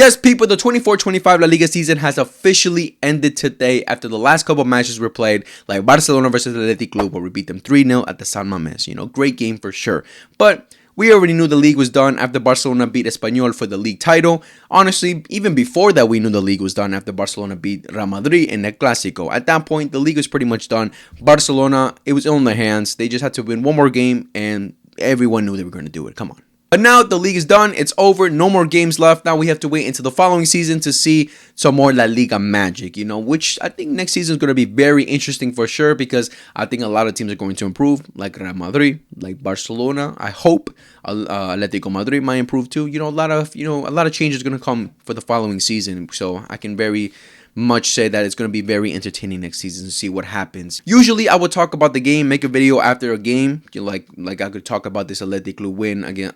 Yes, people, the 24-25 La Liga season has officially ended today after the last couple of matches were played, like Barcelona versus Athletic Club, where we beat them 3-0 at the San Mamés. You know, great game for sure. But we already knew the league was done after Barcelona beat Espanyol for the league title. Honestly, even before that, we knew the league was done after Barcelona beat Real Madrid in the Clásico. At that point, the league was pretty much done. Barcelona, it was in their hands. They just had to win one more game, and everyone knew they were going to do it. Come on. But now the league is done. It's over. No more games left. Now we have to wait until the following season to see some more La Liga magic, you know, which I think next season is going to be very interesting for sure, because I think a lot of teams are going to improve, like Real Madrid, like Barcelona. I hope Atletico Madrid might improve too. You know, a lot of changes are going to come for the following season. So I can very much say that it's going to be very entertaining next season to see what happens. Usually I would talk about the game, make a video after a game, like I could talk about this Athletic Club win again,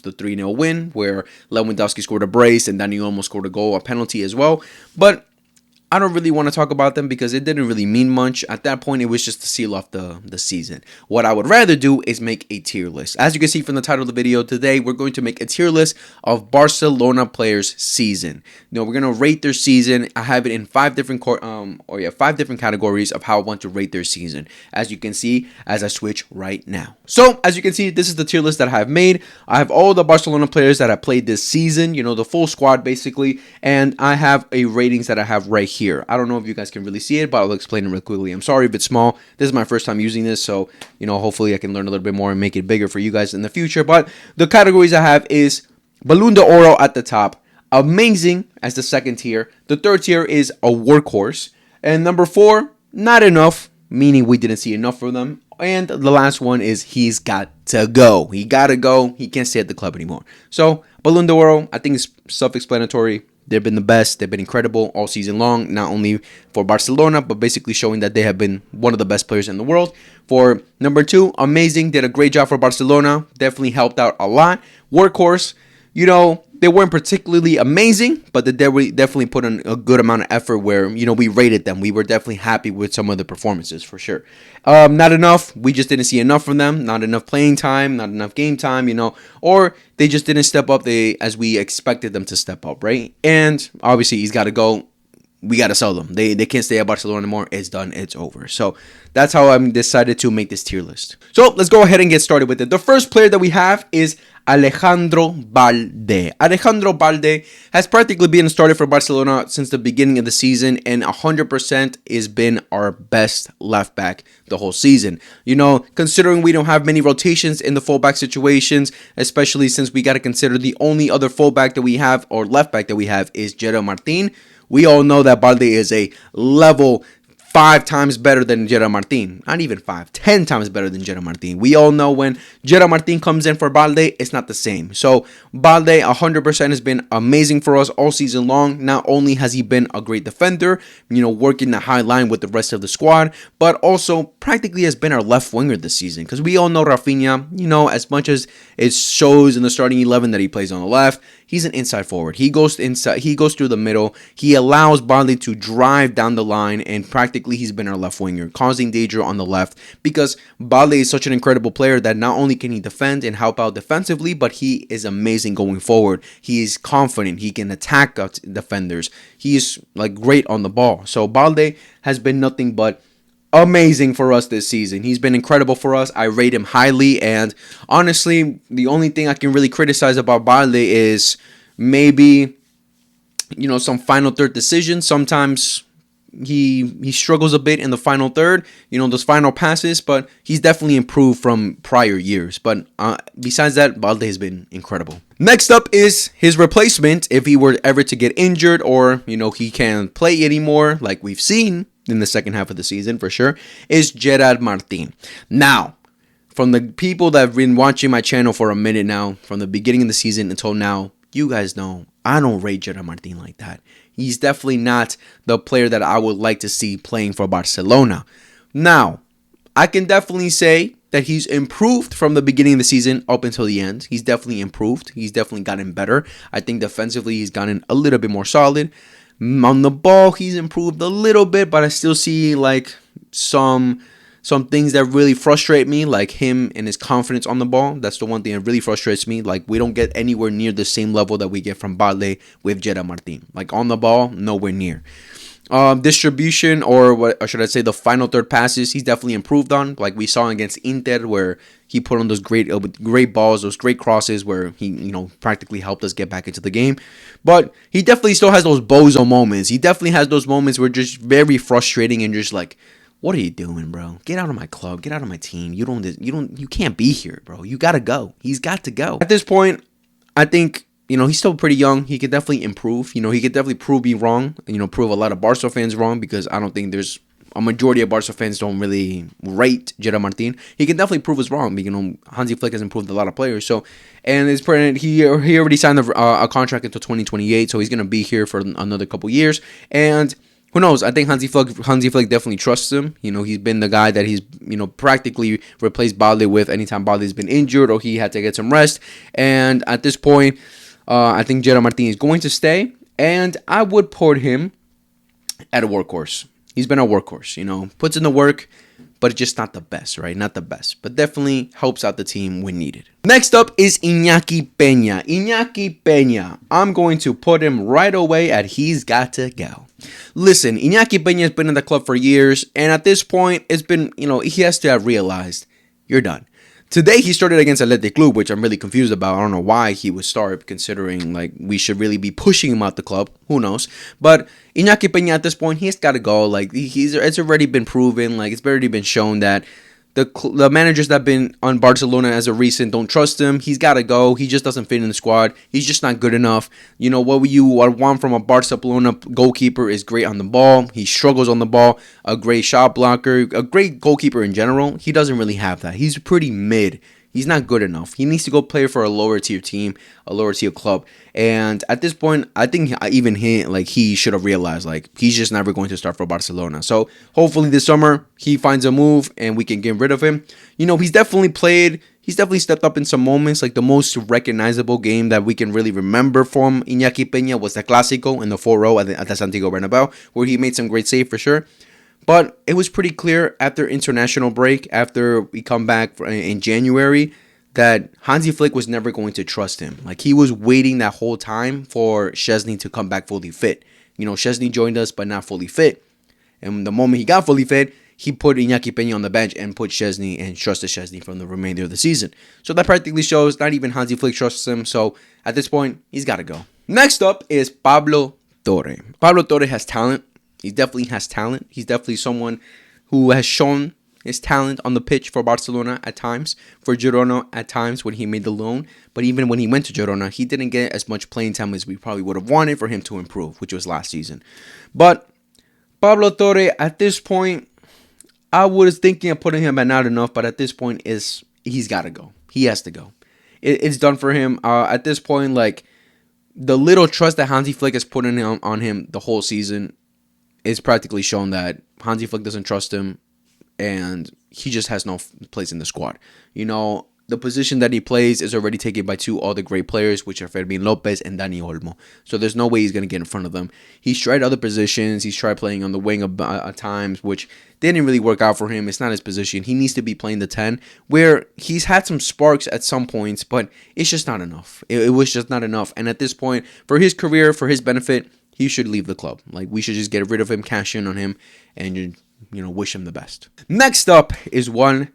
the 3-0 win where Lewandowski scored a brace and Dani Olmo scored a goal, a penalty as well. But I don't really want to talk about them because it didn't really mean much. At that point, it was just to seal off the season. What I would rather do is make a tier list. As you can see from the title of the video today, we're going to make a tier list of Barcelona players' season. You know, we're going to rate their season. I have it in five different categories of how I want to rate their season. As you can see, as I switch right now. So, as you can see, this is the tier list that I have made. I have all the Barcelona players that have played this season, you know, the full squad basically, and I have a ratings that I have right here. I don't know if you guys can really see it, but I'll explain it real quickly. I'm sorry if it's small. This is my first time using this, so, you know, hopefully I can learn a little bit more and make it bigger for you guys in the future. But the categories I have is Balón de Oro at the top, amazing as the second tier. The third tier is a workhorse. And number 4, not enough, meaning we didn't see enough from them. And the last one is he's got to go. He got to go. He can't stay at the club anymore. So, Balón de Oro, I think it's self-explanatory. They've been the best. They've been incredible all season long, not only for Barcelona, but basically showing that they have been one of the best players in the world. For number 2, amazing. Did a great job for Barcelona. Definitely helped out a lot. Workhorse, you know, they weren't particularly amazing, but they definitely put in a good amount of effort where, you know, we rated them. We were definitely happy with some of the performances for sure. Not enough. We just didn't see enough from them. Not enough playing time, not enough game time, you know, or they just didn't step up as we expected them to step up, right? And obviously he's got to go. We got to sell them. They can't stay at Barcelona anymore. It's done. It's over. So that's how I'm decided to make this tier list. So let's go ahead and get started with it. The first player that we have is Alejandro Balde. Alejandro Balde has practically been started for Barcelona since the beginning of the season, and 100% has been our best left back the whole season. You know, considering we don't have many rotations in the fullback situations, especially since we got to consider the only other fullback that we have or left back that we have is Gerard Martin. We all know that Balde is a level 5 times better than Gerard Martin. Not even 5, 10 times better than Gerard Martin. We all know when Gerard Martin comes in for Balde, it's not the same. So Balde 100% has been amazing for us all season long. Not only has he been a great defender, you know, working the high line with the rest of the squad, but also practically has been our left winger this season. Because we all know Raphinha, you know, as much as it shows in the starting 11 that he plays on the left, he's an inside forward. He goes inside. He goes through the middle. He allows Balde to drive down the line, and practically he's been our left winger, causing danger on the left, because Balde is such an incredible player that not only can he defend and help out defensively, but he is amazing going forward. He is confident. He can attack defenders. He is like great on the ball. So Balde has been nothing but amazing for us this season. He's been incredible for us. I rate him highly, and honestly, the only thing I can really criticize about Balde is maybe, you know, some final third decisions. Sometimes he struggles a bit in the final third, you know, those final passes, but he's definitely improved from prior years. But besides that, Balde has been incredible. Next up is his replacement, if he were ever to get injured or, you know, he can't play anymore, like we've seen in the second half of the season for sure, is Gerard Martin. Now, from the people that have been watching my channel for a minute now, from the beginning of the season until now, you guys know I don't rate Gerard Martin like that. He's definitely not the player that I would like to see playing for Barcelona. Now, I can definitely say that he's improved from the beginning of the season up until the end. He's definitely improved. He's definitely gotten better. I think defensively he's gotten a little bit more solid. On the ball, he's improved a little bit, but I still see like some some things that really frustrate me, like him and his confidence on the ball. That's the one thing that really frustrates me. Like, we don't get anywhere near the same level that we get from Balde with Gerard Martin. Like, on the ball, nowhere near. Distribution, or what should I say, the final third passes, he's definitely improved on. Like we saw against Inter, where he put on those great balls, those great crosses, where he practically helped us get back into the game. But he definitely still has those bozo moments. He definitely has those moments where just very frustrating and just like, what are you doing, bro? Get out of my club. Get out of my team. You can't be here, bro. You gotta go. He's got to go. At this point, I think, he's still pretty young. He could definitely improve. He could definitely prove me wrong. Prove a lot of Barca fans wrong, because I don't think there's a majority of Barca fans don't really rate Gerard Martin. He can definitely prove us wrong. Hansi Flick has improved a lot of players. So, and it's he already signed a contract until 2028. So he's gonna be here for another couple years. And who knows? I think Hansi Flick definitely trusts him. He's been the guy that he's practically replaced Balde with anytime Balde's been injured or he had to get some rest. And at this point, I think Gerard Martin is going to stay, and I would put him at a workhorse. He's been a workhorse, puts in the work, but just not the best, right? Not the best, but definitely helps out the team when needed. Next up is Inaki Pena. Inaki Pena, I'm going to put him right away at he's got to go. Listen, Inaki Pena has been in the club for years, and at this point, it's been, he has to have realized, you're done. Today, he started against Athletic Club, which I'm really confused about. I don't know why he would start, considering like we should really be pushing him out the club. Who knows? But Inaki Pena at this point, he's got to go. Like it's already been proven. Like it's already been shown that the managers that have been on Barcelona as a recent don't trust him. He's got to go. He just doesn't fit in the squad. He's just not good enough. What you want from a Barcelona goalkeeper is great on the ball. He struggles on the ball. A great shot blocker. A great goalkeeper in general. He doesn't really have that. He's pretty mid. He's not good enough. He needs to go play for a lower tier team, a lower tier club. And at this point, I think even he should have realized he's just never going to start for Barcelona. So hopefully this summer he finds a move and we can get rid of him. He's definitely stepped up in some moments. Like the most recognizable game that we can really remember from Inaki Pena was the Clásico in the 4-0 at the Santiago Bernabéu, where he made some great save for sure. But it was pretty clear after international break, after we come back in January, that Hansi Flick was never going to trust him. Like he was waiting that whole time for Szczesny to come back fully fit. Szczesny joined us, but not fully fit. And the moment he got fully fit, he put Inaki Pena on the bench and put Szczesny and trusted Szczesny from the remainder of the season. So that practically shows not even Hansi Flick trusts him. So at this point, he's got to go. Next up is Pablo Torre. Pablo Torre has talent. He definitely has talent. He's definitely someone who has shown his talent on the pitch for Barcelona at times, for Girona at times when he made the loan. But even when he went to Girona, he didn't get as much playing time as we probably would have wanted for him to improve, which was last season. But Pablo Torre, at this point, I was thinking of putting him at not enough, but at this point, he's got to go. He has to go. It's done for him. At this point, the little trust that Hansi Flick has put on him the whole season, it's practically shown that Hansi Flick doesn't trust him and he just has no place in the squad. The position that he plays is already taken by two other great players, which are Fermín Lopez and Dani Olmo. So there's no way he's going to get in front of them. He's tried other positions. He's tried playing on the wing at times, which didn't really work out for him. It's not his position. He needs to be playing the 10, where he's had some sparks at some points, but it's just not enough. It was just not enough. And at this point, for his career, for his benefit, he should leave the club. We should just get rid of him, cash in on him, and wish him the best. Next up is one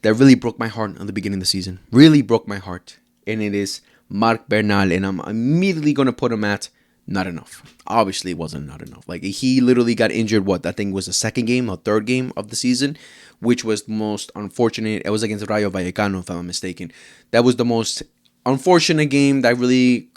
that really broke my heart at the beginning of the season. Really broke my heart. And it is Marc Bernal. And I'm immediately going to put him at not enough. Obviously, it wasn't not enough. He literally got injured, I think was the second game or third game of the season, which was the most unfortunate. It was against Rayo Vallecano, if I'm not mistaken. That was the most unfortunate game that really...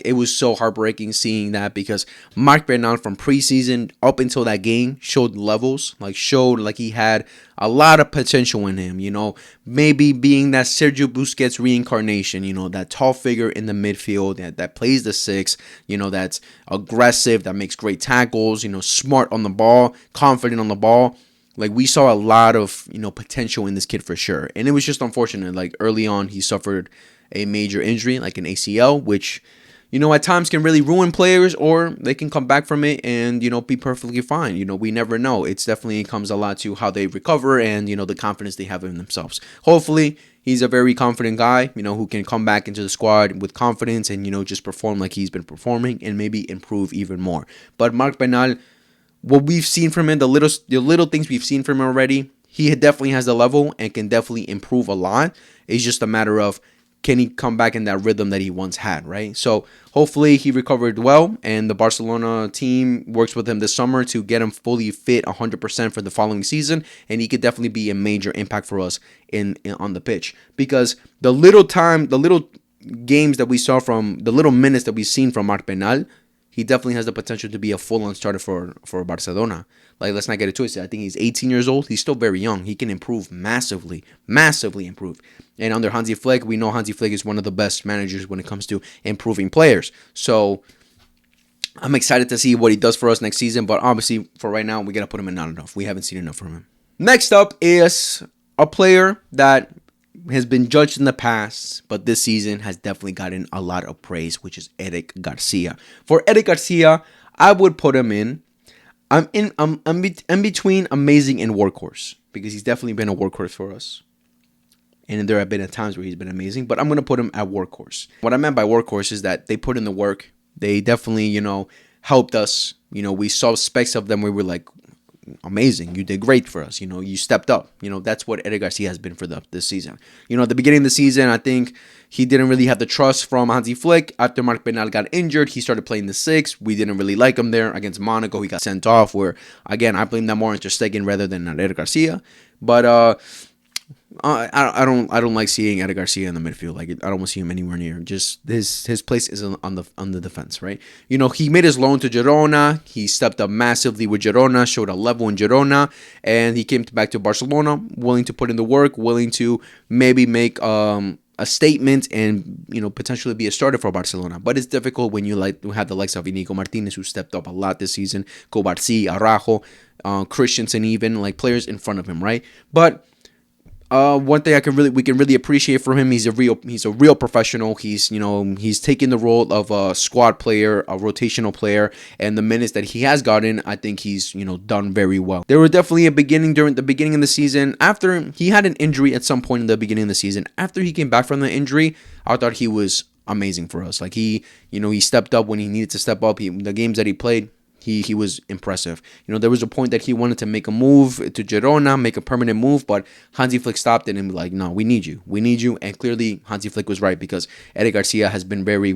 it was so heartbreaking seeing that, because Marc Bernal from preseason up until that game showed levels, showed he had a lot of potential in him, maybe being that Sergio Busquets reincarnation, that tall figure in the midfield that plays the 6, that's aggressive, that makes great tackles, smart on the ball, confident on the ball. We saw a lot of, potential in this kid for sure. And it was just unfortunate. Early on, he suffered a major injury, an ACL, which... at times can really ruin players, or they can come back from it and, be perfectly fine. We never know. It's definitely comes a lot to how they recover and, the confidence they have in themselves. Hopefully, he's a very confident guy, who can come back into the squad with confidence and, just perform like he's been performing and maybe improve even more. But Marc Bernal, what we've seen from him, the little things we've seen from him already, he definitely has the level and can definitely improve a lot. It's just a matter of, can he come back in that rhythm that he once had, right? So hopefully he recovered well, and the Barcelona team works with him this summer to get him fully fit 100% for the following season, and he could definitely be a major impact for us on the pitch. Because the little games that we saw from, the little minutes that we've seen from Marc Bernal, he definitely has the potential to be a full-on starter for Barcelona. Like, let's not get it twisted. I think he's 18 years old. He's still very young. He can improve massively improve. And under Hansi Flick, we know Hansi Flick is one of the best managers when it comes to improving players. So I'm excited to see what he does for us next season. But obviously, for right now, we got to put him in not enough. We haven't seen enough from him. Next up is a player that has been judged in the past, but this season has definitely gotten a lot of praise, which is Eric Garcia. For Eric Garcia, I would put him in. I'm in between amazing and workhorse, because he's definitely been a workhorse for us. And there have been times where he's been amazing, but I'm going to put him at workhorse. What I meant by workhorse is that they put in the work. They definitely, helped us. We saw specs of them where we were like, amazing, you did great for us, you stepped up. That's what Eric Garcia has been for this season. At the beginning of the season, I think he didn't really have the trust from Hansi Flick. After Marc Bernal got injured, he started playing the 6. We didn't really like him there. Against Monaco, he got sent off, where, again, I blame that more on Ter Stegen rather than Eric Garcia. But I don't like seeing Eric Garcia in the midfield. Like, I don't want to see him anywhere near. Just his place is on the defense, right? He made his loan to Girona. He stepped up massively with Girona, showed a level in Girona, and he came back to Barcelona, willing to put in the work, willing to maybe make a statement and potentially be a starter for Barcelona. But it's difficult when you have the likes of Inigo Martinez, who stepped up a lot this season, Cubarsi, Araujo, Christensen, even like players in front of him, right? But one thing we can really appreciate from him, he's a real professional. He's taking the role of a squad player, a rotational player, and the minutes that he has gotten, I think he's done very well. There were definitely during the beginning of the season, after he had an injury at some point in the beginning of the season. After he came back from the injury, I thought he was amazing for us. Like, he stepped up when he needed to step up. The games that he played, he was impressive. There was a point that he wanted to make a move to Girona, make a permanent move, but Hansi Flick stopped it and was like, no, we need you. And clearly Hansi Flick was right, because Eric Garcia has been very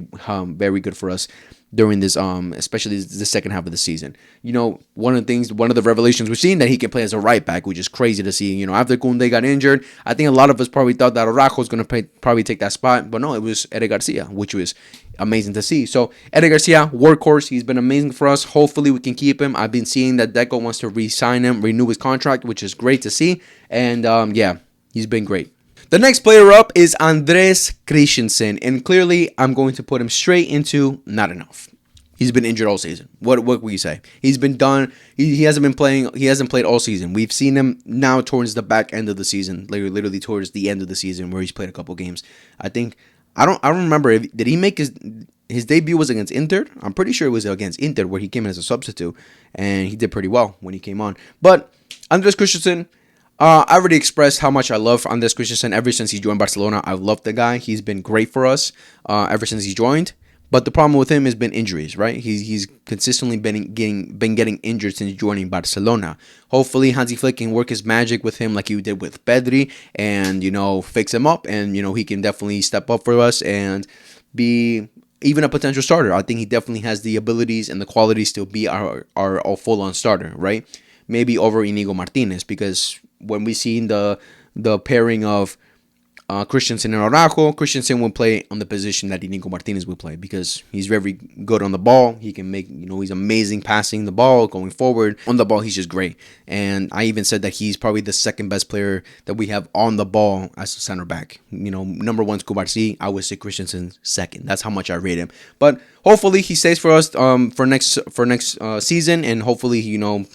good for us during this, especially the second half of the season. One of the revelations we've seen, that he can play as a right back, which is crazy to see. After Kounde got injured, I think a lot of us probably thought that Araujo was going to probably take that spot, but no, it was Eric Garcia, which was amazing to see. So Eric Garcia, workhorse, he's been amazing for us. Hopefully we can keep him. I've been seeing that Deco wants to re-sign him, renew his contract, which is great to see. And he's been great. The next player up is Andres Christensen, and clearly I'm going to put him straight into not enough. He's been injured all season. What will you say? He's been done. He hasn't been playing. He hasn't played all season. We've seen him now towards the back end of the season, literally towards the end of the season, where he's played a couple games. I don't remember. Did he make his debut was against Inter? I'm pretty sure it was against Inter, where he came in as a substitute, and he did pretty well when he came on. But Andres Christensen, I already expressed how much I love Andres Christensen ever since he joined Barcelona. I love the guy. He's been great for us ever since he joined. But the problem with him has been injuries, right? He's consistently been getting injured since joining Barcelona. Hopefully, Hansi Flick can work his magic with him like he did with Pedri and, fix him up. And, he can definitely step up for us and be even a potential starter. I think he definitely has the abilities and the qualities to be our full-on starter, right? Maybe over Inigo Martinez, because when we seen the pairing of Christensen and Araujo, Christensen will play on the position that Inigo Martinez will play, because he's very good on the ball. He can make, he's amazing passing the ball, going forward. On the ball, he's just great. And I even said that he's probably the second best player that we have on the ball as a center back. Number one's Cubarsi. I would say Christensen second. That's how much I rate him. But hopefully he stays for us for next season, and hopefully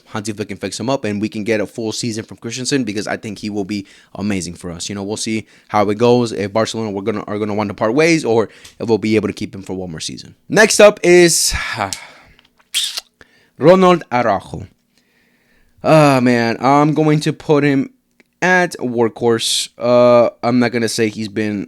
Hansi Flick can fix him up and we can get a full season from Christensen, because I think he will be amazing for us. We'll see how it goes, if Barcelona are gonna want to part ways, or if we'll be able to keep him for one more season. Next up is Ronald Araujo. Man, I'm going to put him at workhorse. I'm not gonna say he's been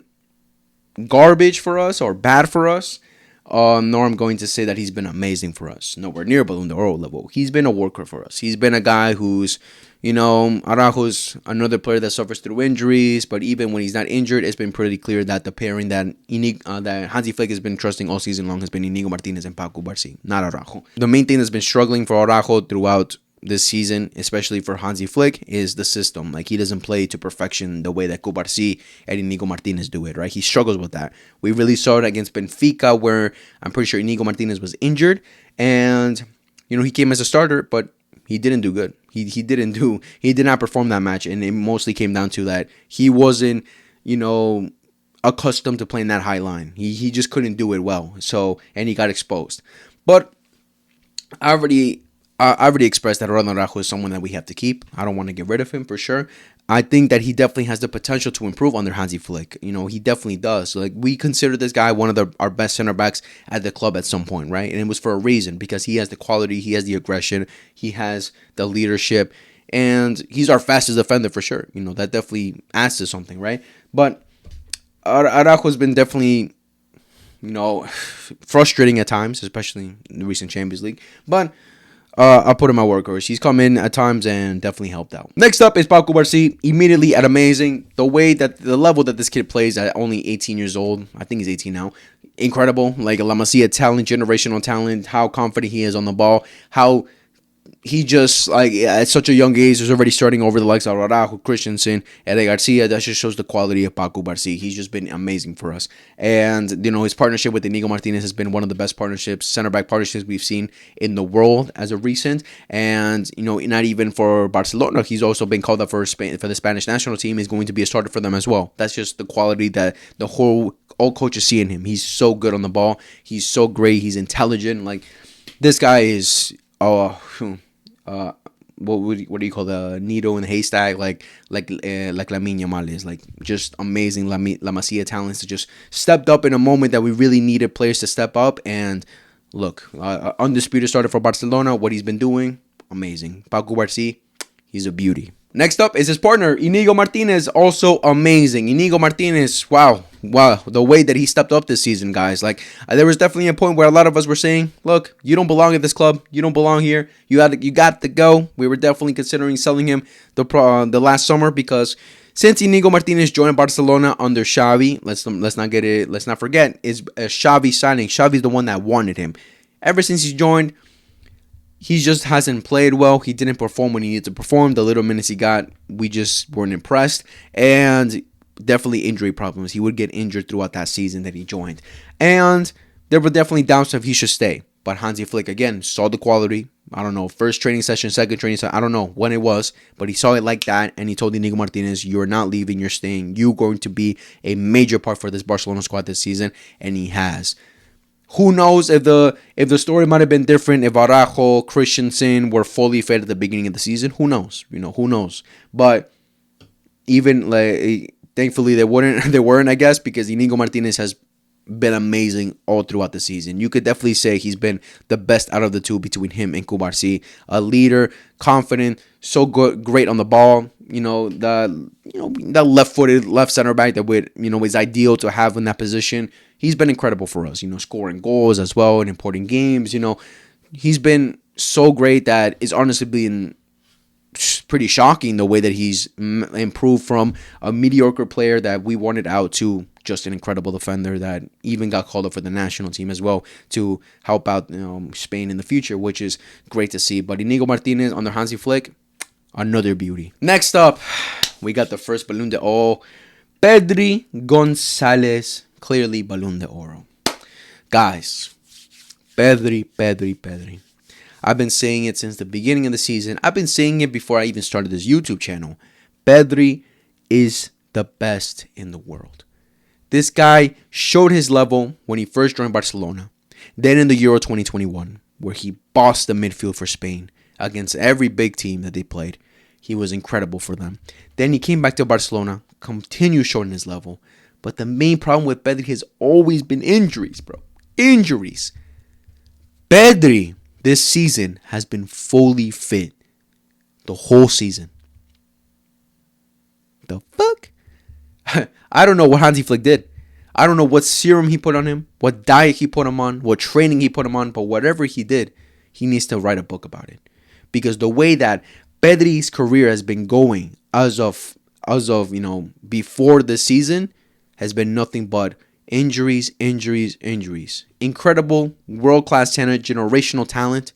garbage for us or bad for us. Nor I'm going to say that he's been amazing for us. Nowhere near Balloon d'Oro level. He's been a worker for us. He's been a guy who's, Araujo's another player that suffers through injuries, but even when he's not injured, it's been pretty clear that the pairing that Hansi Flick has been trusting all season long has been Inigo Martinez and Pau Cubarsi, not Araujo. The main thing that's been struggling for Araujo throughout this season, especially for Hansi Flick, is the system. Like, he doesn't play to perfection the way that Cubarsi and Inigo Martinez do it, right? He struggles with that. We really saw it against Benfica, where I'm pretty sure Inigo Martinez was injured, and he came as a starter, but he didn't do good. He did not perform that match, and it mostly came down to that he wasn't accustomed to playing that high line. He just couldn't do it well, and he got exposed. But I already expressed that Ronald Araujo is someone that we have to keep. I don't want to get rid of him for sure. I think that he definitely has the potential to improve under Hansi Flick. He definitely does. So, we consider this guy one of our best center backs at the club at some point, right? And it was for a reason, because he has the quality, he has the aggression, he has the leadership, and he's our fastest defender for sure. That definitely adds to something, right? But Araujo's been definitely, frustrating at times, especially in the recent Champions League. But I'll put him at workhorse. He's come in at times and definitely helped out. Next up is Pau Víctor, immediately at amazing. The level that this kid plays at only 18 years old, I think he's 18 now, incredible. Like a La Masia talent, generational talent, how confident he is on the ball, how he just, at such a young age, is already starting over the likes of Araujo, Christensen, and García. That just shows the quality of Pau Víctor. He's just been amazing for us. And, his partnership with Inigo Martinez has been one of the best center-back partnerships we've seen in the world as of recent. And, not even for Barcelona, he's also been called up for the Spanish national team. He's going to be a starter for them as well. That's just the quality that all coaches see in him. He's so good on the ball. He's so great. He's intelligent. This guy is... what do you call the needle in the haystack? Like Lamine Yamal is, just amazing. La Masia talents that just stepped up in a moment that we really needed players to step up. And look, undisputed starter for Barcelona. What he's been doing, amazing. Pau Víctor, he's a beauty. Next up is his partner, Inigo Martinez, also amazing. Inigo Martinez, wow, the way that he stepped up this season, guys. There was definitely a point where a lot of us were saying, look, you don't belong at this club. You don't belong here. You got to go. We were definitely considering selling him the last summer, because since Inigo Martinez joined Barcelona under Xavi, let's not forget, is a Xavi signing. Xavi's the one that wanted him. Ever since he joined, he just hasn't played well. He didn't perform when he needed to perform. The little minutes he got, we just weren't impressed. And definitely injury problems. He would get injured throughout that season that he joined. And there were definitely doubts if he should stay. But Hansi Flick, again, saw the quality. I don't know, first training session, second training session, I don't know when it was. But he saw it like that, and he told Inigo Martinez, you're not leaving, you're staying. You're going to be a major part for this Barcelona squad this season. And he has. Who knows if the story might have been different if Araujo, Christensen were fully fit at the beginning of the season. Who knows? Who knows? But even thankfully they weren't, I guess, because Inigo Martinez has been amazing all throughout the season. You could definitely say he's been the best out of the two between him and Cubarsi. A leader, confident, so good, great on the ball. That left-footed left center back that is ideal to have in that position. He's been incredible for us. Scoring goals as well in important games. He's been so great that it's honestly been pretty shocking the way that he's improved from a mediocre player that we wanted out to just an incredible defender that even got called up for the national team as well to help out Spain in the future, which is great to see. But Inigo Martinez under Hansi Flick, another beauty. Next up, we got the first Balloon d'Oro, Pedri González, clearly Balloon d'Oro. Guys, Pedri. I've been saying it since the beginning of the season. I've been saying it before I even started this YouTube channel. Pedri is the best in the world. This guy showed his level when he first joined Barcelona. Then in the Euro 2021, where he bossed the midfield for Spain against every big team that they played, he was incredible for them. Then he came back to Barcelona, continued showing his level. But the main problem with Pedri has always been injuries, bro. Injuries. Pedri this season has been fully fit the whole season. The fuck? I don't know what Hansi Flick did. I don't know what serum he put on him, what diet he put him on, what training he put him on, but whatever he did, he needs to write a book about it. Because the way that Pedri's career has been going as of before the season has been nothing but injuries. Incredible, world-class talent, generational talent,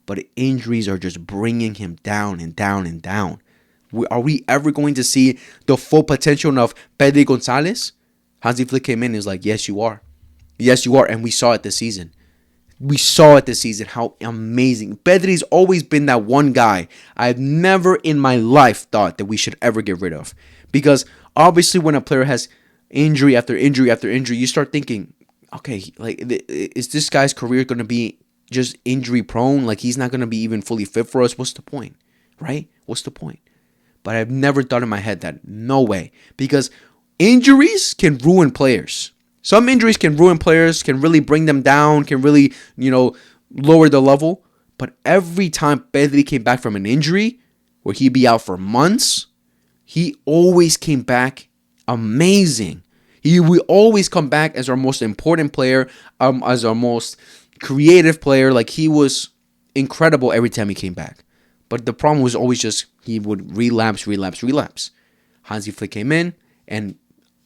but injuries are just bringing him down and down and down. Are we ever going to see the full potential of Pedri Gonzalez? Hansi Flick came in and was like, yes, you are. Yes, you are. And we saw it this season. We saw it this season, how amazing. Pedri's always been that one guy I've never in my life thought that we should ever get rid of. Because obviously when a player has injury after injury after injury, you start thinking, okay, like, is this guy's career going to be just injury prone? Like, he's not going to be even fully fit for us? What's the point? Right? What's the point? But I've never thought in my head that no way. Because injuries can ruin players. Some injuries can ruin players, can really bring them down, can really, lower the level. But every time Pedri came back from an injury, where he'd be out for months, he always came back amazing. He will always come back as our most important player, as our most creative player. Like, he was incredible every time he came back. But the problem was always just he would relapse. Hansi Flick came in, and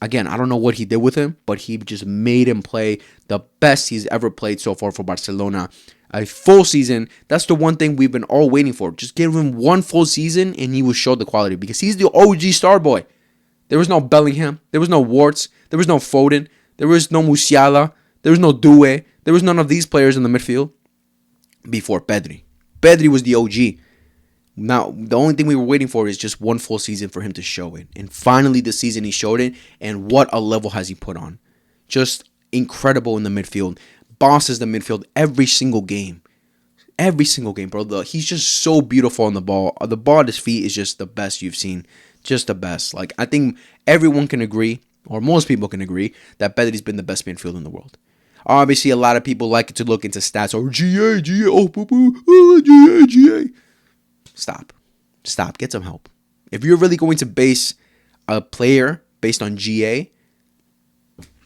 again, I don't know what he did with him, but he just made him play the best he's ever played so far for Barcelona. A full season. That's the one thing we've been all waiting for. Just give him one full season, and he will show the quality, because he's the OG star boy. There was no Bellingham. There was no Warts. There was no Foden. There was no Musiala. There was no Due. There was none of these players in the midfield before Pedri. Pedri was the OG. Now, the only thing we were waiting for is just one full season for him to show it. And finally, this season, he showed it. And what a level has he put on. Just incredible in the midfield. Bosses the midfield every single game. Every single game, bro. He's just so beautiful on the ball. The ball at his feet is just the best you've seen. Just the best. Like, I think everyone can agree, or most people can agree, that Pedri's been the best midfielder in the world. Obviously, a lot of people like to look into stats. Or GA, oh, boo, boo, oh, GA. Stop. Get some help. If you're really going to base a player based on GA,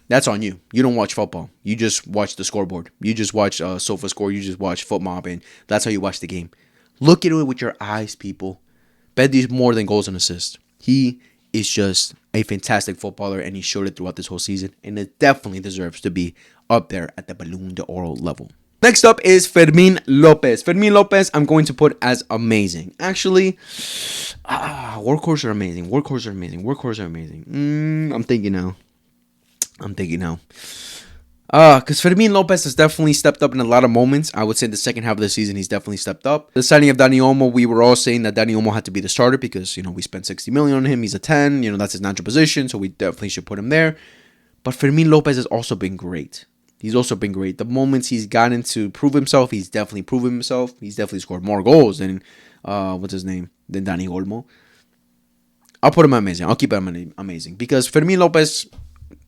that's on you. You don't watch football. You just watch the scoreboard. You just watch SofaScore. You just watch FootMob, and that's how you watch the game. Look at it with your eyes, people. Pedri's more than goals and assists. He is just a fantastic footballer, and he showed it throughout this whole season, and it definitely deserves to be up there at the Ballon d'Or level. Next up is Fermín Lopez. Fermín Lopez, I'm going to put as amazing. Actually, workhorses are amazing. I'm thinking now. Because Fermín Lopez has definitely stepped up in a lot of moments. I would say the second half of the season, he's definitely stepped up. The signing of Dani Olmo, we were all saying that Dani Olmo had to be the starter because, we spent 60 million on him. He's a 10. That's his natural position, so we definitely should put him there. But Fermín Lopez has also been great. The moments he's gotten to prove himself, he's definitely proven himself. He's definitely scored more goals than, than Dani Olmo. I'll put him amazing. I'll keep him amazing. Because Fermín Lopez,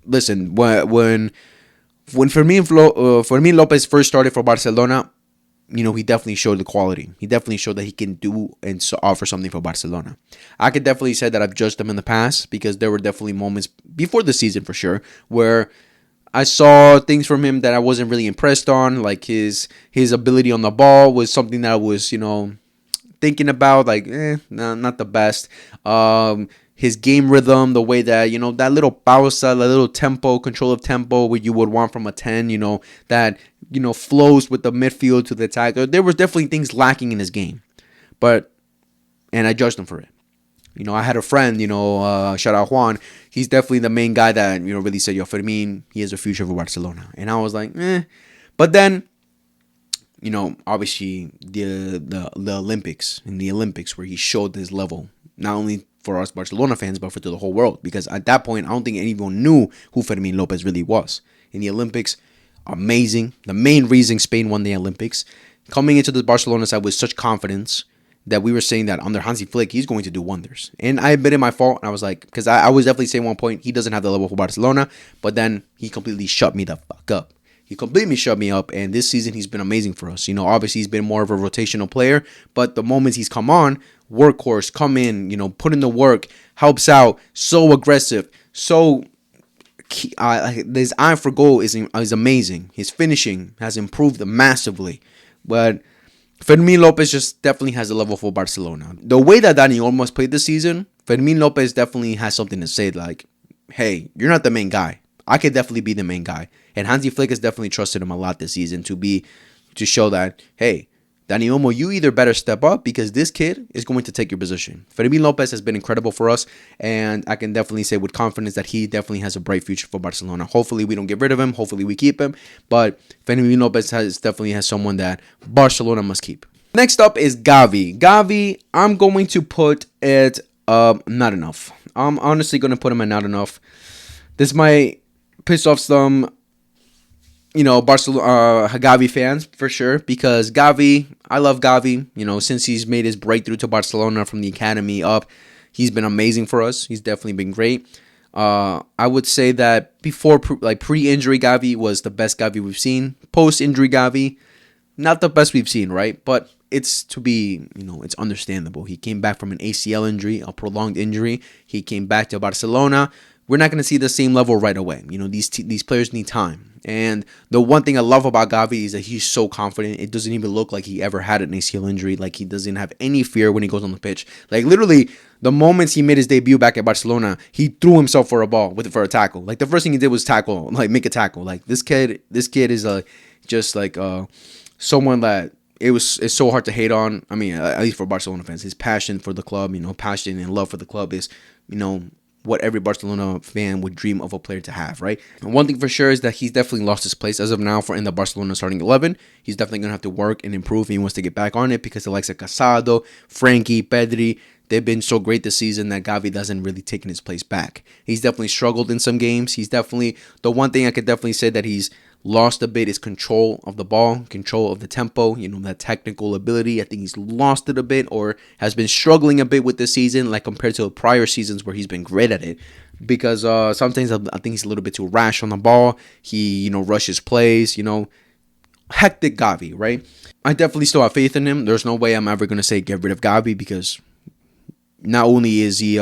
listen, when Fermín Lopez first started for Barcelona, he definitely showed the quality. He definitely showed that he can do and offer something for Barcelona. I could definitely say that I've judged him in the past because there were definitely moments before the season for sure where I saw things from him that I wasn't really impressed on, like his ability on the ball was something that I was, thinking about, like, not the best. His game rhythm, the way that, that little pausa, that little tempo, control of tempo, what you would want from a 10, that, flows with the midfield to the attack. There was definitely things lacking in his game. And I judged him for it. I had a friend, shout out Juan. He's definitely the main guy that, really said, Fermín, he has a future for Barcelona. And I was like, But then, obviously the Olympics, where he showed his level, not only for us Barcelona fans, but for the whole world. Because at that point, I don't think anyone knew who Fermín Lopez really was. In the Olympics, amazing. The main reason Spain won the Olympics. Coming into the Barcelona side with such confidence that we were saying that under Hansi Flick, he's going to do wonders. And I admitted my fault. And I was like, because I was definitely saying one point, he doesn't have the level for Barcelona. But then he completely shut me the fuck up. He completely shut me up. And this season, he's been amazing for us. Obviously, he's been more of a rotational player. But the moments he's come on, workhorse, come in, put in the work, helps out, so aggressive, so... his eye for goal is amazing. His finishing has improved massively. But Fermín Lopez just definitely has a level for Barcelona. The way that Dani Olmo has played this season, Fermín Lopez definitely has something to say. Like, hey, you're not the main guy. I could definitely be the main guy. And Hansi Flick has definitely trusted him a lot this season to show that, hey, Dani Olmo, you either better step up because this kid is going to take your position. Fermín Lopez has been incredible for us, and I can definitely say with confidence that he definitely has a bright future for Barcelona. Hopefully we don't get rid of him. Hopefully we keep him. But Fermín Lopez definitely has someone that Barcelona must keep. Next up is Gavi. Gavi, I'm going to put it not enough. I'm honestly going to put him at not enough. This might piss off some Barcelona Gavi fans for sure, because Gavi, I love Gavi. Since he's made his breakthrough to Barcelona from the academy up, he's been amazing for us. He's definitely been great. I would say that before, pre-injury Gavi was the best Gavi we've seen. Post-injury Gavi, not the best we've seen, right? But it's to be, it's understandable. He came back from an ACL injury, a prolonged injury. He came back to Barcelona. We're not going to see the same level right away. These players need time. And the one thing I love about Gavi is that he's so confident. It doesn't even look like he ever had an ACL injury. Like, he doesn't have any fear when he goes on the pitch. Like, literally, the moments he made his debut back at Barcelona, he threw himself for for a tackle. Like, the first thing he did was tackle, make a tackle. Like, this kid is someone that it's so hard to hate on. I mean, at least for Barcelona fans, his passion for the club, passion and love for the club is, what every Barcelona fan would dream of a player to have, right? And one thing for sure is that he's definitely lost his place as of now in the Barcelona starting 11. He's definitely going to have to work and improve. He wants to get back on it because the likes of Casado, Frenkie, Pedri, they've been so great this season that Gavi doesn't really taken his place back. He's definitely struggled in some games. He's definitely, the one thing I could definitely say that he's lost a bit is control of the ball, control of the tempo, that technical ability. I think he's lost it a bit or has been struggling a bit with this season, like compared to prior seasons where he's been great at it. Because sometimes I think he's a little bit too rash on the ball. He, rushes plays, hectic Gavi, right? I definitely still have faith in him. There's no way I'm ever going to say get rid of Gavi because not only is he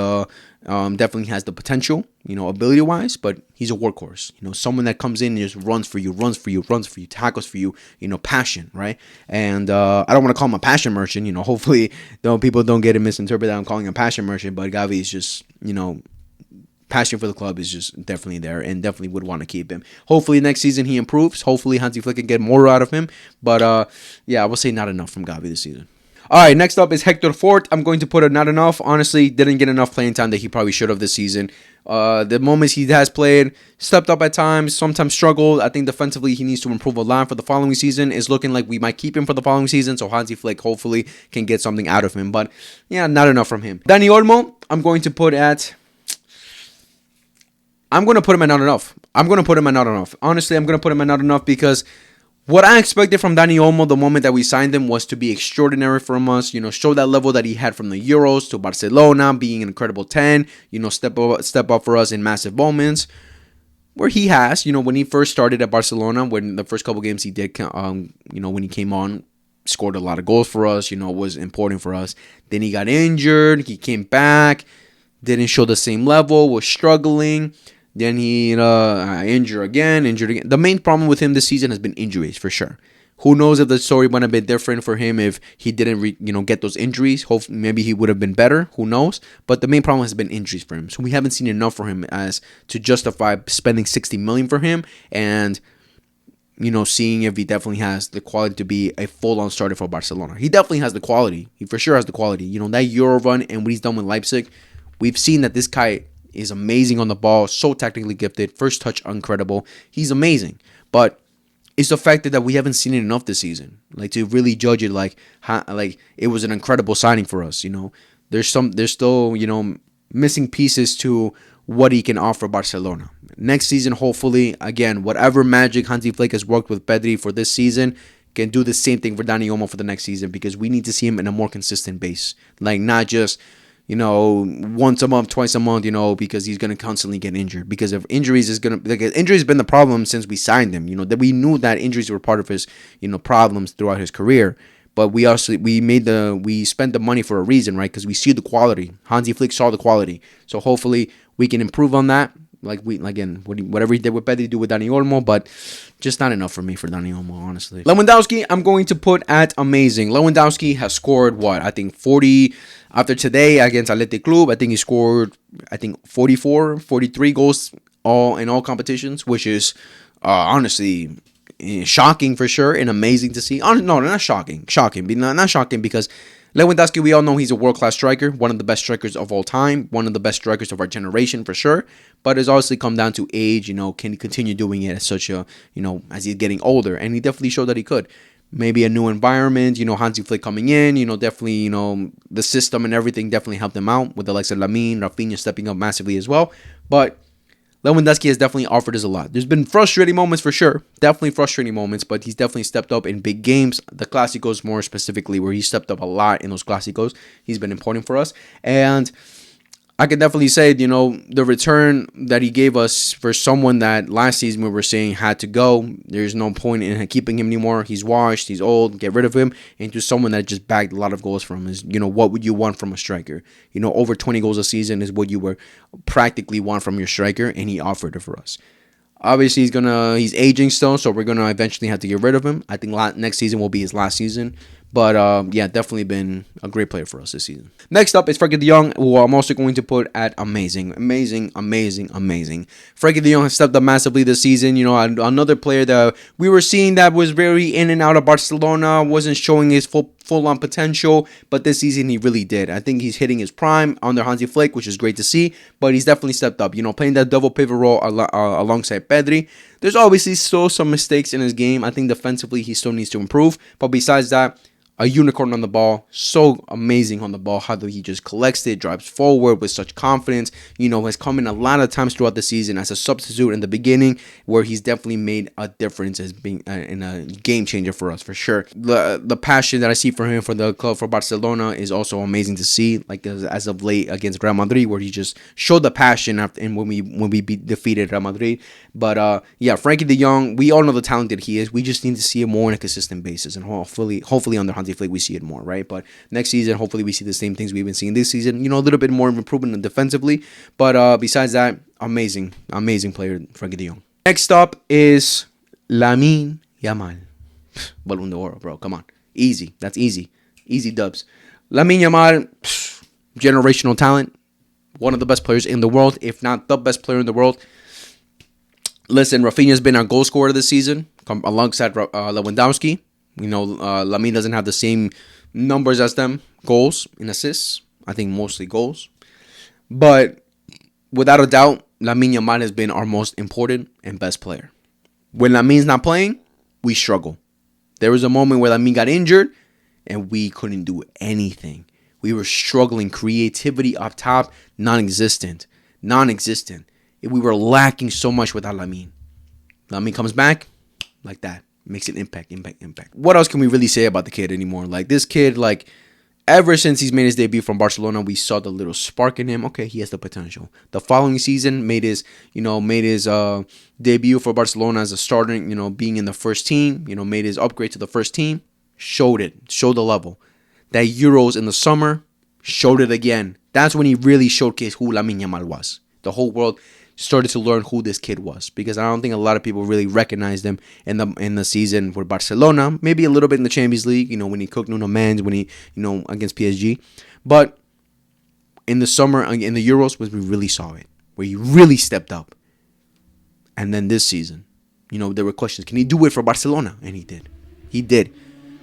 definitely has the potential, ability-wise, but he's a workhorse. Someone that comes in and just runs for you, tackles for you, passion, right? And I don't want to call him a passion merchant. Hopefully people don't get it misinterpreted that I'm calling him a passion merchant, but Gavi is just, passion for the club is just definitely there and definitely would want to keep him. Hopefully next season he improves. Hopefully Hansi Flick can get more out of him. But I will say not enough from Gavi this season. All right, next up is Hector Fort. I'm going to put it not enough. Honestly, didn't get enough playing time that he probably should have this season. The moments he has played, stepped up at times, sometimes struggled. I think defensively he needs to improve a lot for the following season. It's looking like we might keep him for the following season, so Hansi Flick hopefully can get something out of him. But yeah, not enough from him. Dani Olmo, I'm going to put him at not enough. Honestly, I'm going to put him at not enough because what I expected from Dani Olmo the moment that we signed him was to be extraordinary from us, show that level that he had from the Euros to Barcelona, being an incredible 10, step up for us in massive moments, where he has, when he first started at Barcelona, when the first couple games he did, when he came on, scored a lot of goals for us, was important for us. Then he got injured, he came back, didn't show the same level, was struggling. Then he injured again. The main problem with him this season has been injuries, for sure. Who knows if the story would have been different for him if he didn't get those injuries. Hopefully, maybe he would have been better. Who knows? But the main problem has been injuries for him. So we haven't seen enough for him as to justify spending $60 million for him and seeing if he definitely has the quality to be a full-on starter for Barcelona. He definitely has the quality. He for sure has the quality. That Euro run and what he's done with Leipzig, we've seen that this guy is amazing on the ball, so technically gifted, first touch incredible. He's amazing, but it's the fact that we haven't seen it enough this season, like to really judge it like it was an incredible signing for us. There's still missing pieces to what he can offer Barcelona. Next season, hopefully, again, whatever magic Hansi Flick has worked with Pedri for this season, can do the same thing for Dani Olmo for the next season, because we need to see him in a more consistent base. Like, not just, once a month, twice a month, because he's going to constantly get injured. Because if injuries is going to, like, injuries have been the problem since we signed him. That we knew that injuries were part of his, problems throughout his career. But we spent the money for a reason, right? Because we see the quality. Hansi Flick saw the quality. So hopefully we can improve on that. Whatever he did with Pedri, do with Dani Olmo, but just not enough for me for Dani Olmo, honestly. Lewandowski, I'm going to put at amazing. Lewandowski has scored, I think 40 after today against Athletic Club. I think he scored, 44, 43 goals in all competitions, which is honestly shocking for sure and amazing to see. No, not shocking. Not shocking because Lewandowski, we all know he's a world-class striker, one of the best strikers of all time, one of the best strikers of our generation for sure. But it's obviously come down to age. Can he continue doing it at such a, as he's getting older? And he definitely showed that he could. Maybe a new environment, Hansi Flick coming in, definitely, the system and everything definitely helped him out with the likes of Lamine, Raphinha stepping up massively as well. But Lewandowski has definitely offered us a lot. There's been frustrating moments for sure. Definitely frustrating moments, but he's definitely stepped up in big games. The Clásicos more specifically, where he stepped up a lot in those Clásicos. He's been important for us. And I could definitely say, the return that he gave us for someone that last season we were saying had to go. There's no point in keeping him anymore. He's washed. He's old. Get rid of him. Into someone that just bagged a lot of goals from is, what would you want from a striker? Over 20 goals a season is what you would practically want from your striker, and he offered it for us. Obviously, he's aging still, so we're gonna eventually have to get rid of him. I think next season will be his last season. But, definitely been a great player for us this season. Next up is Frenkie de Jong, who I'm also going to put at amazing. Frenkie de Jong has stepped up massively this season. Another player that we were seeing that was very in and out of Barcelona, wasn't showing his full-on potential, but this season he really did. I think he's hitting his prime under Hansi Flick, which is great to see, but he's definitely stepped up. Playing that double pivot role alongside Pedri. There's obviously still some mistakes in his game. I think defensively he still needs to improve, but besides that, a unicorn on the ball, so amazing on the ball. How he just collects it, drives forward with such confidence. Has come in a lot of times throughout the season as a substitute in the beginning, where he's definitely made a difference as being in a game changer for us for sure. The passion that I see for him for the club for Barcelona is also amazing to see. Like as of late against Real Madrid, where he just showed the passion and when we defeated Real Madrid. But Frenkie de Jong, we all know the talent that he is. We just need to see him more on a consistent basis, and hopefully under Hansi Flick we see it more, right? But next season, hopefully we see the same things we've been seeing this season. A little bit more improvement defensively, but besides that, amazing player, Frenkie de Jong. Next up is Lamine Yamal, Balde d'Oro, bro. Come on, easy. That's easy dubs. Lamine Yamal, generational talent, one of the best players in the world, if not the best player in the world. Listen, Raphinha's been our goal scorer this season, alongside Lewandowski. Lamine doesn't have the same numbers as them, goals and assists. I think mostly goals. But without a doubt, Lamine Yamal has been our most important and best player. When Lamine's not playing, we struggle. There was a moment where Lamine got injured and we couldn't do anything. We were struggling. Creativity up top, non-existent. We were lacking so much without Lamine. Lamine comes back like that. Makes an impact. What else can we really say about the kid anymore? Like, this kid, ever since he's made his debut from Barcelona, we saw the little spark in him. Okay, he has the potential. The following season, made his debut for Barcelona as a starter, being in the first team, made his upgrade to the first team. Showed the level. That Euros in the summer, showed it again. That's when he really showcased who Lamine Yamal was. The whole world started to learn who this kid was, because I don't think a lot of people really recognized him in the season for Barcelona. Maybe a little bit in the Champions League, when he cooked Nuno Mendes, when he, against PSG. But in the summer, in the Euros, was we really saw it, where he really stepped up. And then this season, there were questions, can he do it for Barcelona? And he did.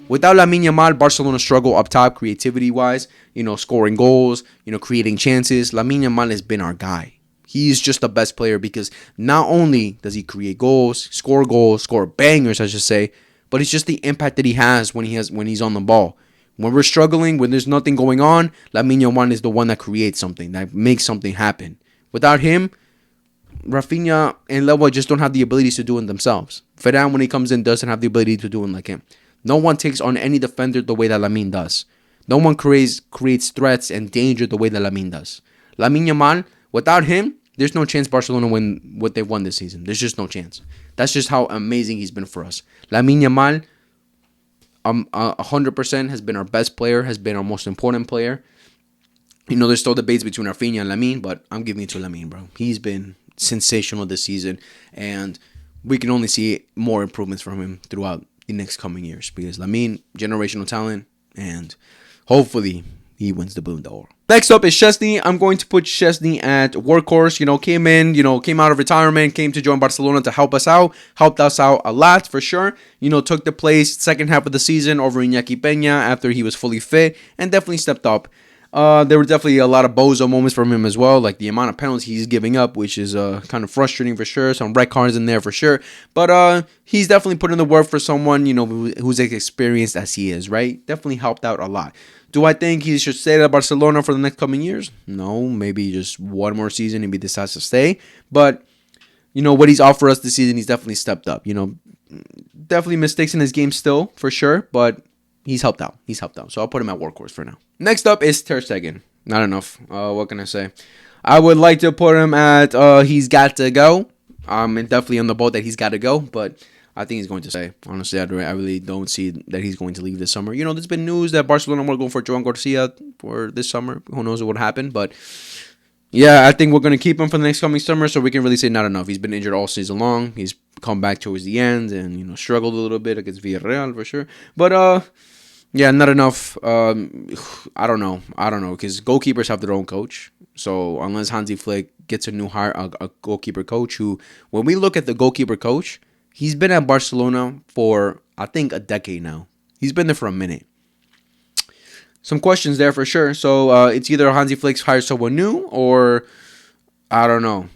Without Lamine Yamal, Barcelona struggle up top, creativity-wise, scoring goals, creating chances. Lamine Yamal has been our guy. He's just the best player, because not only does he create goals, score bangers, I should say, but it's just the impact that he has when he's on the ball. When we're struggling, when there's nothing going on, Lamine Yamal is the one that creates something, that makes something happen. Without him, Raphinha and Lewa just don't have the abilities to do it themselves. Ferran, when he comes in, doesn't have the ability to do it like him. No one takes on any defender the way that Lamine does. No one creates threats and danger the way that Lamine does. Lamine Yamal, without him, there's no chance Barcelona win what they won this season. There's just no chance. That's just how amazing he's been for us. Lamine Yamal, 100% has been our best player, has been our most important player. You know, there's still debates between Raphinha and Lamine, but I'm giving it to Lamine, bro. He's been sensational this season, and we can only see more improvements from him throughout the next coming years, because Lamine, generational talent, and hopefully he wins the Ballon d'Or. Next up is Szczesny. I'm going to put Szczesny at workhorse. You know, came out of retirement, came to join Barcelona to help us out. Helped us out a lot, for sure. You know, took the place second half of the season over Inaki Pena after he was fully fit, and definitely stepped up. There were definitely a lot of bozo moments from him as well, like the amount of penalties he's giving up, which is kind of frustrating for sure. Some red cards in there for sure. But he's definitely put in the work for someone, you know, who's as experienced as he is, right? Definitely helped out a lot. Do I think he should stay at Barcelona for the next coming years? No, maybe just one more season if he decides to stay. But, you know, what he's offered us this season, he's definitely stepped up. You know, definitely mistakes in his game still, for sure, but he's helped out. So I'll put him at workhorse for now. Next up is Ter Stegen. Not enough. What can I say? I would like to put him at he's got to go. I'm definitely on the boat that he's got to go, but I think he's going to stay. Honestly, I really don't see that he's going to leave this summer. You know, there's been news that Barcelona will go for Joan García for this summer. Who knows what would happen, but yeah, I think we're going to keep him for the next coming summer, so we can really say not enough. He's been injured all season long. He's come back towards the end and, you know, struggled a little bit against Villarreal for sure. But, yeah, not enough. I don't know, because goalkeepers have their own coach. So unless Hansi Flick gets a new hire, a goalkeeper coach who, when we look at the goalkeeper coach, he's been at Barcelona for, I think, a decade now. He's been there for a minute. Some questions there for sure. So it's either Hansi Flick hires someone new, or I don't know.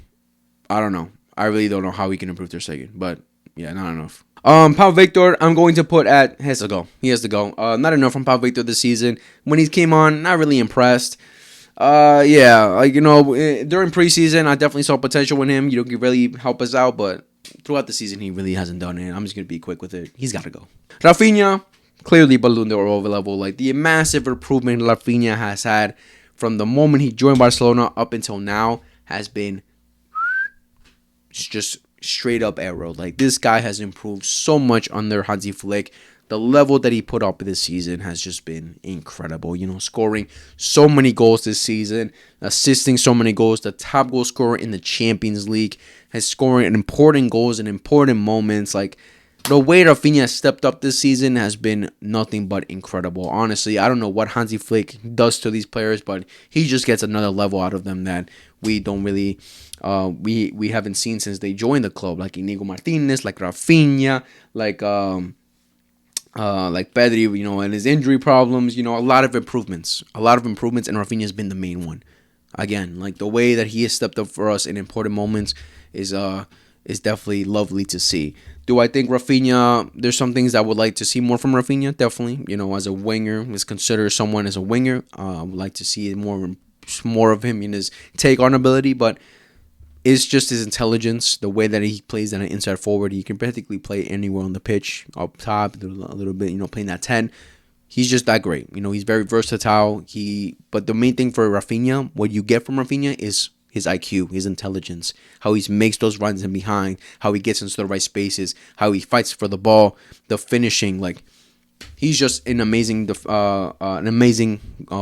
I really don't know how he can improve their second. But yeah, not enough. Pau Víctor, I'm going to put at has to go. He has to go. Not enough from Pau Víctor this season. When he came on, not really impressed. Yeah, like, you know, during preseason, I definitely saw potential in him. You know, he could really help us out, but throughout the season, he really hasn't done it. I'm just gonna be quick with it. He's got to go. Raphinha, clearly Ballon d'Or over level. Like, the massive improvement Raphinha has had from the moment he joined Barcelona up until now has been just straight up arrow. Like, this guy has improved so much under Hansi Flick. The level that he put up this season has just been incredible. You know, scoring so many goals this season, assisting so many goals. The top goal scorer in the Champions League, has scoring important goals in important moments. Like, the way Raphinha stepped up this season has been nothing but incredible. Honestly, I don't know what Hansi Flick does to these players, but he just gets another level out of them that we don't really, we haven't seen since they joined the club. Like Inigo Martinez, like Raphinha, like Pedri, you know, and his injury problems. You know, a lot of improvements, and Raphinha has been the main one. Again, like, the way that he has stepped up for us in important moments is definitely lovely to see. Do I think Raphinha, there's some things I would like to see more from Raphinha? Definitely. You know, as a winger, is considered someone as a winger. I would like to see more of him in his take on ability, but it's just his intelligence, the way that he plays as an inside forward. He can practically play anywhere on the pitch, up top, a little bit, you know, playing that 10. He's just that great. You know, he's very versatile. But the main thing for Raphinha, what you get from Raphinha is his IQ, his intelligence, how he makes those runs in behind, how he gets into the right spaces, how he fights for the ball, the finishing. Like, he's just an amazing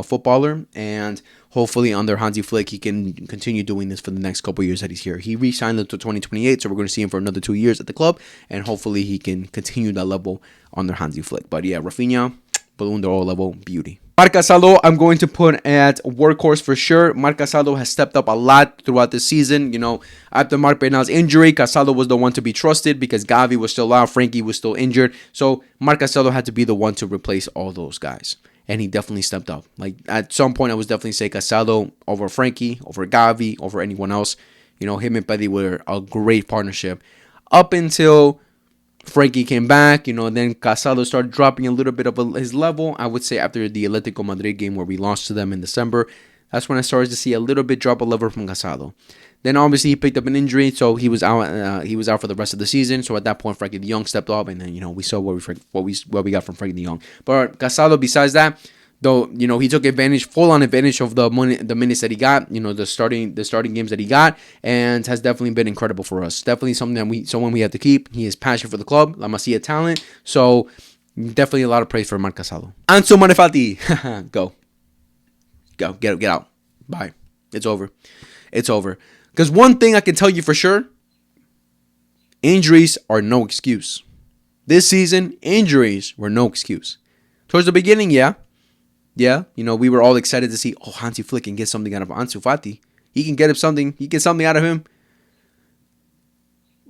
footballer, and hopefully under Hansi Flick he can continue doing this for the next couple years that he's here. He re-signed until 2028, so we're going to see him for another 2 years at the club, and hopefully he can continue that level under Hansi Flick. But yeah, Raphinha, Ballon d'Or level beauty. Marc Casado, I'm going to put at workhorse for sure. Marc Casado has stepped up a lot throughout the season. You know, after Marc Bernal's injury, Casado was the one to be trusted because Gavi was still out, Frenkie was still injured. So Marc Casado had to be the one to replace all those guys. And he definitely stepped up. Like, at some point, I was definitely say Casado over Frenkie, over Gavi, over anyone else. You know, him and Pedri were a great partnership up until Frenkie came back. You know, and then Casado started dropping a little bit of his level. I would say after the Atletico Madrid game where we lost to them in December, that's when I started to see a little bit drop a level from Casado. Then obviously he picked up an injury, so he was out. He was out for the rest of the season. So at that point, Frenkie de Jong stepped up, and then we saw what we got from Frenkie de Jong. But Casado, besides that, though, he took full on advantage of the minutes that he got, the starting games that he got, and has definitely been incredible for us. Definitely someone we have to keep. He is passionate for the club, La Masia talent. So definitely a lot of praise for Marc Casado. Ansu Fati, go, get out, bye. It's over. Because one thing I can tell you for sure, injuries are no excuse. This season, injuries were no excuse. Towards the beginning, yeah, we were all excited to see, Hansi Flick can get something out of Ansu Fati. He can get something out of him.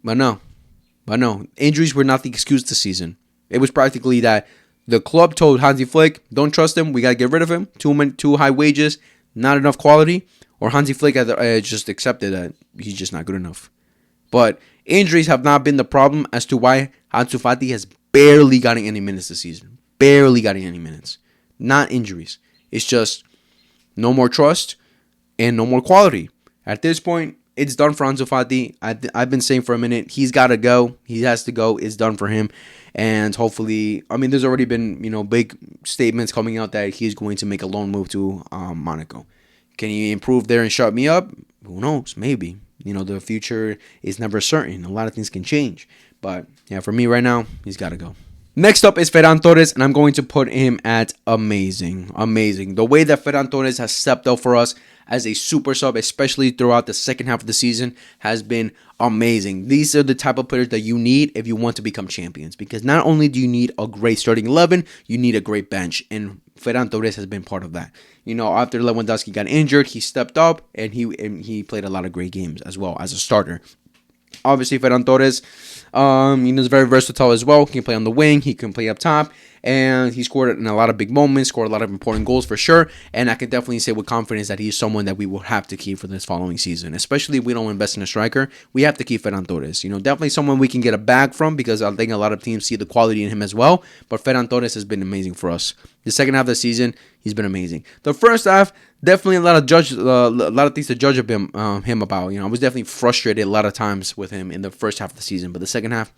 But no. Injuries were not the excuse this season. It was practically that the club told Hansi Flick, don't trust him, we got to get rid of him. Too high wages, not enough quality. Or Hansi Flick just accepted that he's just not good enough. But injuries have not been the problem as to why Ansu Fati has barely gotten any minutes this season. Barely gotten any minutes. Not injuries. It's just no more trust and no more quality. At this point, it's done for Ansu Fati. I've been saying for a minute, he's got to go. He has to go. It's done for him. And hopefully, there's already been, big statements coming out that he's going to make a loan move to Monaco. Can he improve there and shut me up? Who knows? Maybe. The future is never certain. A lot of things can change. But, yeah, for me right now, he's got to go. Next up is Ferran Torres, and I'm going to put him at amazing. Amazing. The way that Ferran Torres has stepped up for us as a super sub, especially throughout the second half of the season, has been amazing. These are the type of players that you need if you want to become champions. Because not only do you need a great starting 11, you need a great bench. And Ferran Torres has been part of that. After Lewandowski got injured, he stepped up and he played a lot of great games as well as a starter. Obviously, Ferran Torres, he's very versatile as well. He can play on the wing. He can play up top. And he scored in a lot of big moments, scored a lot of important goals for sure. And I can definitely say with confidence that he's someone that we will have to keep for this following season. Especially if we don't invest in a striker, we have to keep Ferran Torres. Definitely someone we can get a bag from because I think a lot of teams see the quality in him as well. But Ferran Torres has been amazing for us. The second half of the season, he's been amazing. The first half, definitely a lot of things to judge him about. I was definitely frustrated a lot of times with him in the first half of the season. But the second half,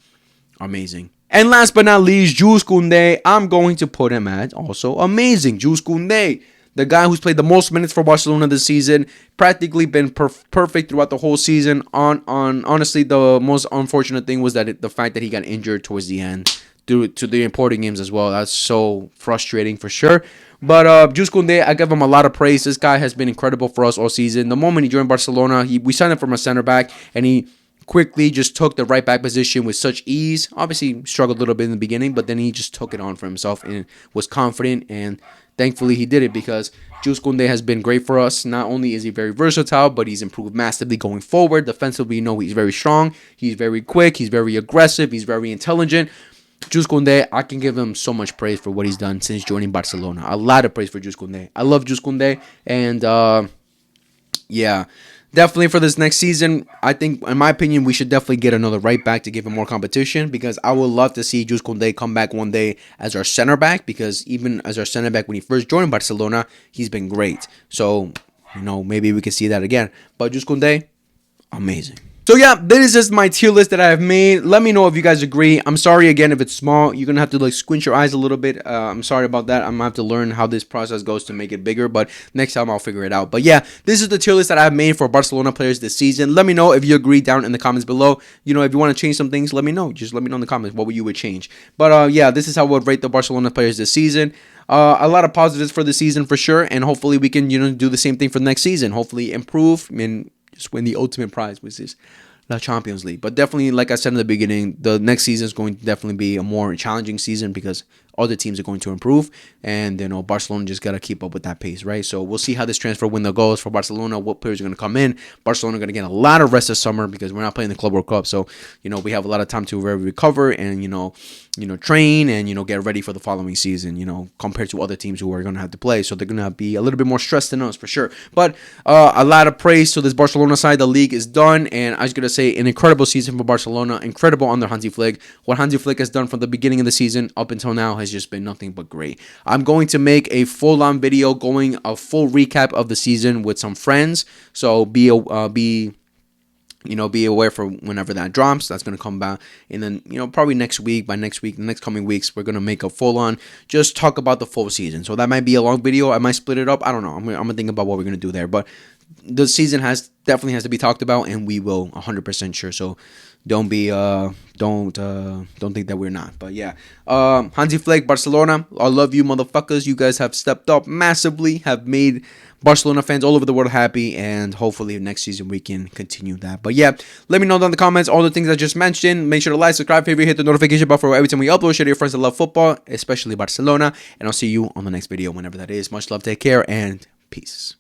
amazing. And last but not least, Jules Kounde. I'm going to put him at also amazing. Jules Kounde, the guy who's played the most minutes for Barcelona this season, practically been perfect throughout the whole season. Honestly, the most unfortunate thing was that the fact that he got injured towards the end due to the important games as well. That's so frustrating for sure. But Jules Kounde, I give him a lot of praise. This guy has been incredible for us all season. The moment he joined Barcelona, we signed him from a center back, and he quickly just took the right back position with such ease. Obviously, struggled a little bit in the beginning, but then he just took it on for himself and was confident. And thankfully, he did it because Jules Kounde has been great for us. Not only is he very versatile, but he's improved massively going forward. Defensively, he's very strong. He's very quick. He's very aggressive. He's very intelligent. Jules Kounde, I can give him so much praise for what he's done since joining Barcelona. A lot of praise for Jules Kounde. I love Jules Kounde, and yeah, definitely for this next season, I think, in my opinion, we should definitely get another right back to give him more competition because I would love to see Jules Kounde come back one day as our center back because even as our center back when he first joined Barcelona, he's been great. So, maybe we can see that again. But Jules Kounde, amazing. So yeah, this is just my tier list that I have made. Let me know if you guys agree. I'm sorry again if it's small. You're going to have to squint your eyes a little bit. I'm sorry about that. I'm going to have to learn how this process goes to make it bigger. But next time I'll figure it out. But yeah, this is the tier list that I've made for Barcelona players this season. Let me know if you agree down in the comments below. If you want to change some things, let me know. Just let me know in the comments what you would change. But yeah, this is how I would rate the Barcelona players this season. A lot of positives for the season for sure. And hopefully we can do the same thing for the next season. Hopefully improve and just win the ultimate prize, which is the Champions League. But definitely, like I said in the beginning, the next season is going to definitely be a more challenging season because other teams are going to improve, and Barcelona just got to keep up with that pace, right? So we'll see how this transfer window goes for Barcelona, what players are going to come in. Barcelona are going to get a lot of rest this summer because we're not playing the Club World Cup, so we have a lot of time to recover and train and get ready for the following season, compared to other teams who are going to have to play. So they're going to be a little bit more stressed than us for sure. But a lot of praise to this Barcelona side. The league is done, and I was going to say an incredible season for Barcelona, incredible under Hansi Flick. What Hansi Flick has done from the beginning of the season up until now has just been nothing but great. I'm going to make a full-on video going a full recap of the season with some friends. So be aware for whenever that drops. That's going to come back. And then, probably next week, the next coming weeks, we're going to make a full-on, just talk about the full season. So that might be a long video. I might split it up. I don't know. I'm going to think about what we're going to do there. But the season definitely has to be talked about, and we will 100% sure. So don't think that we're not. But yeah, Hansi Flick, Barcelona, I love you motherfuckers. You guys have stepped up massively, have made Barcelona fans all over the world happy, and hopefully next season we can continue that. But yeah, let me know down in the comments all the things I just mentioned. Make sure to like, subscribe, favorite, hit the notification bell for every time we upload. Share to your friends that love football, especially Barcelona, and I'll see you on the next video whenever that is. Much love, take care, and peace.